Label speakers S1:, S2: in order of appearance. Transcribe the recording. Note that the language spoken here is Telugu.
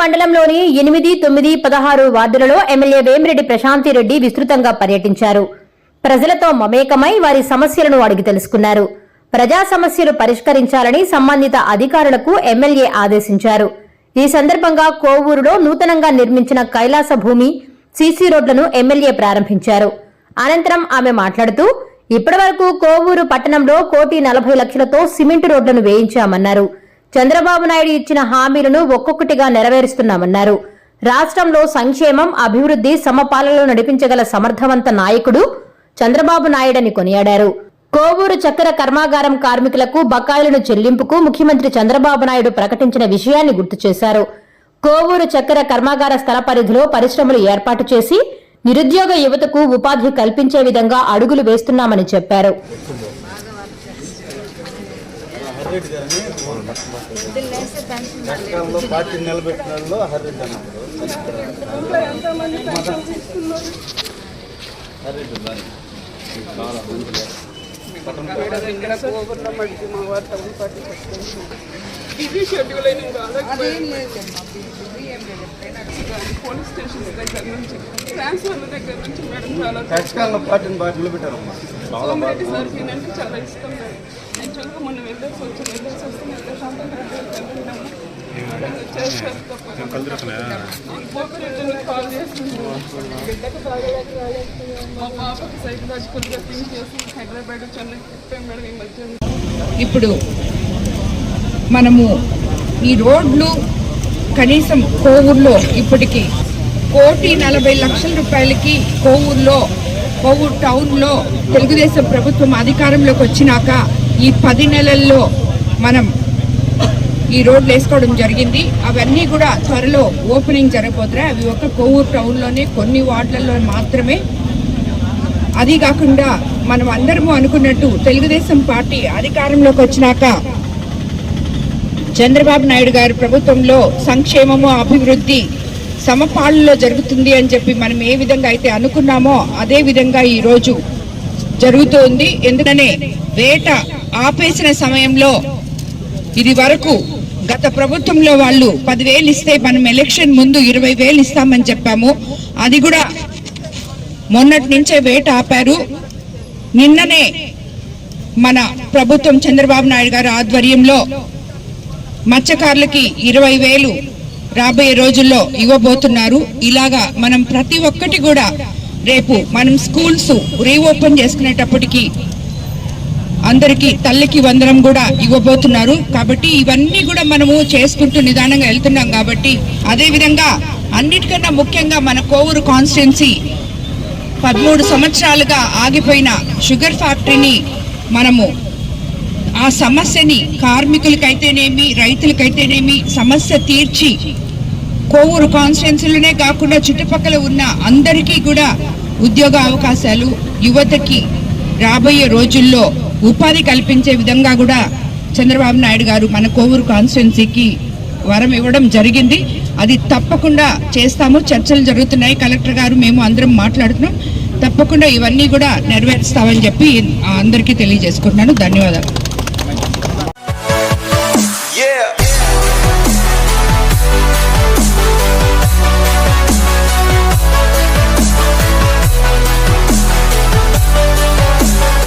S1: మండలంలోని 8, 9, 16 వార్డులలో ఎమ్మెల్యే వేమిరెడ్డి ప్రశాంతిరెడ్డి విస్తృతంగా పర్యటించారు. ప్రజలతో మమేకమై వారి సమస్యలను అడిగి తెలుసుకున్నారు. ప్రజా సమస్యలు పరిష్కరించాలని సంబంధిత అధికారులకు ఎమ్మెల్యే ఆదేశించారు. ఈ సందర్భంగా కోవూరులో నూతనంగా నిర్మించిన కైలాస భూమి సీసీ రోడ్లను ఎమ్మెల్యే ప్రారంభించారు. అనంతరం ఆమె మాట్లాడుతూ ఇప్పటివరకు కోవూరు పట్టణంలో 1,40,00,000తో సిమెంట్ రోడ్లను వేయించామన్నారు. చంద్రబాబు నాయుడు ఇచ్చిన హామీలను ఒక్కొక్కటిగా నెరవేరుస్తున్నామన్నారు. రాష్ట్రంలో సంక్షేమం, అభివృద్ధి సమపాలనలో నడిపించగల సమర్థవంత నాయకుడు చంద్రబాబు నాయుడని కొనియాడారు. కోవూరు చక్కెర కర్మాగారం కార్మికులకు బకాయిలను చెల్లింపుకు ముఖ్యమంత్రి చంద్రబాబు నాయుడు ప్రకటించిన విషయాన్ని గుర్తు చేశారు. కోవూరు చక్కెర కర్మాగార స్థల పరిధిలో పరిశ్రమలు ఏర్పాటు చేసి నిరుద్యోగ యువతకు ఉపాధి కల్పించే విధంగా అడుగులు వేస్తున్నామని చెప్పారు.
S2: పోలీస్ స్టేషన్ దగ్గర నుంచి ట్రాన్స్ఫర్ల దగ్గర నుంచి సోమిరెడ్డి సార్కి నేనంటే చాలా ఇష్టం. యాక్చువల్గా మొన్న వెళ్ళేసి వస్తున్నాను కాల్ చేస్తున్నాను. బిడ్డకు మా పాపకి సైకలాజికల్గా థింక్ చేసి హైదరాబాద్ చెన్నై చెప్పాం మేడం. ఈ మధ్య
S3: ఇప్పుడు మనము ఈ రోడ్లు కనీసం కోవూరులో ఇప్పటికి 1,40,00,000 రూపాయలకి కోవూరు టౌన్లో తెలుగుదేశం ప్రభుత్వం అధికారంలోకి వచ్చినాక ఈ 10 నెలల్లో మనం ఈ రోడ్లు వేసుకోవడం జరిగింది. అవన్నీ కూడా త్వరలో ఓపెనింగ్ జరగబోతున్నాయి. అవి ఒక కోవూరు టౌన్లోనే కొన్ని వార్డులలో మాత్రమే. అది కాకుండా మనం అందరము అనుకున్నట్టు తెలుగుదేశం పార్టీ అధికారంలోకి వచ్చినాక చంద్రబాబు నాయుడు గారి ప్రభుత్వంలో సంక్షేమము, అభివృద్ధి సమపాలనలో జరుగుతుంది అని చెప్పి మనం ఏ విధంగా అయితే అనుకున్నామో అదే విధంగా ఈరోజు జరుగుతోంది. ఎందుకనే వేట ఆపేసిన సమయంలో ఇది వరకు గత ప్రభుత్వంలో వాళ్ళు 10,000 ఇస్తే మనం ఎలక్షన్ ముందు 20,000 ఇస్తామని చెప్పాము. అది కూడా మొన్నటి నుంచే వేట ఆపారు. నిన్ననే మన ప్రభుత్వం చంద్రబాబు నాయుడు గారి ఆధ్వర్యంలో మత్స్యకారులకి 20,000 రాబోయే రోజుల్లో ఇవ్వబోతున్నారు. ఇలాగా మనం ప్రతి ఒక్కటి కూడా రేపు మనం స్కూల్స్ రీఓపెన్ చేసుకునేటప్పటికి అందరికీ తల్లికి వందనం కూడా ఇవ్వబోతున్నారు. కాబట్టి ఇవన్నీ కూడా మనము చేసుకుంటూ నిదానంగా వెళ్తున్నాం. కాబట్టి అదేవిధంగా అన్నిటికన్నా ముఖ్యంగా మన కోవూరు కాన్స్టిట్యున్సీ 13 సంవత్సరాలుగా ఆగిపోయిన షుగర్ ఫ్యాక్టరీని మనము ఆ సమస్యని కార్మికులకైతేనేమి రైతులకైతేనేమి సమస్య తీర్చి కోవూరు కాన్స్టిట్యున్సీలోనే కాకుండా చుట్టుపక్కల ఉన్న అందరికీ కూడా ఉద్యోగ అవకాశాలు, యువతకి రాబోయే రోజుల్లో ఉపాధి కల్పించే విధంగా కూడా చంద్రబాబు నాయుడు గారు మన కోవూరు కాన్స్టిట్యున్సీకి వరం ఇవ్వడం జరిగింది. అది తప్పకుండా చేస్తాము. చర్చలు జరుగుతున్నాయి. కలెక్టర్ గారు మేము అందరం మాట్లాడుతున్నాం. తప్పకుండా ఇవన్నీ కూడా నెరవేరుస్తామని చెప్పి అందరికీ తెలియజేసుకుంటున్నాను. ధన్యవాదాలు.